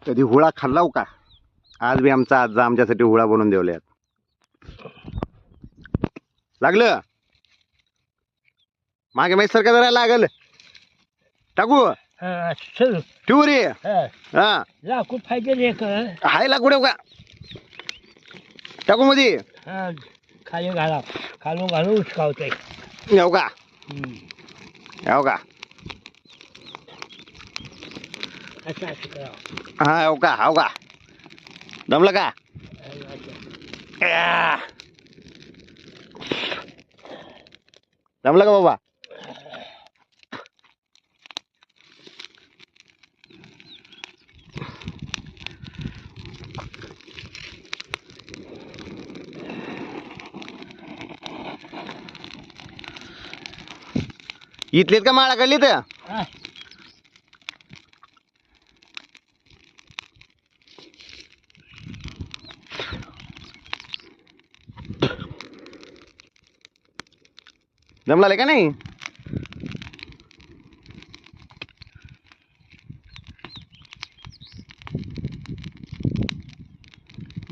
कधी हुळा खाल्लाव का? आज बी आमचा आजा आमच्यासाठी हुळा बनवून देवल्यात. लागलं मागे माहीत सारखं जरा लागल. टाकू ठेवू रे. हा लाकूड फायदे हाय लाकूड का? टाकू मध्ये खाली घाला खालून घालून उचकावतोय. येऊ का? येऊ का? असं असं करा. हा येऊ का? हाव का? जमलं का? या. जमलं का बाबा? इथलेत का माळा काढली तर? जमला का नाही?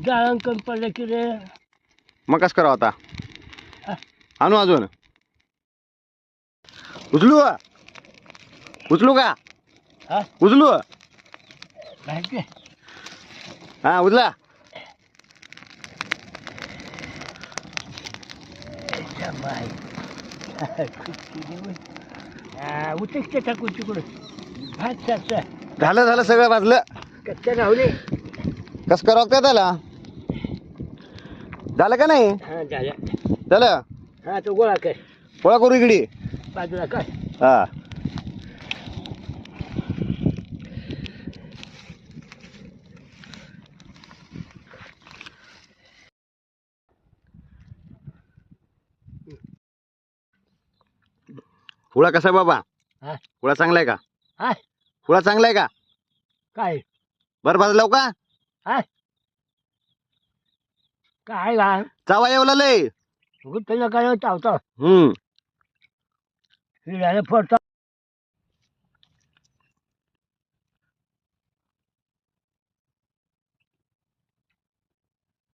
जाळण कमी पडलं की रे. मग कसं करावं आता? आणू अजून उचलू उचलू का? उचलू हा उचला. उचकते टाकून तिकडं भात साचा झालं झालं सगळं वाजलं. कच्च्या राहुले. कसं करावं का त्याला? झालं का नाही? हा झालं. झालं. हा तो गोळा कर गोळा करू इकडे. बाजूला कर. हा हुळा कसा आहे बाबा? हा हुळा चांगला आहे का? हा हुळा चांगला आहे का? काय बरं भाजलाव का? हा काय घाल चावा येवला लय. गुप्त काय चावतो हम्म हिराला फोडतो.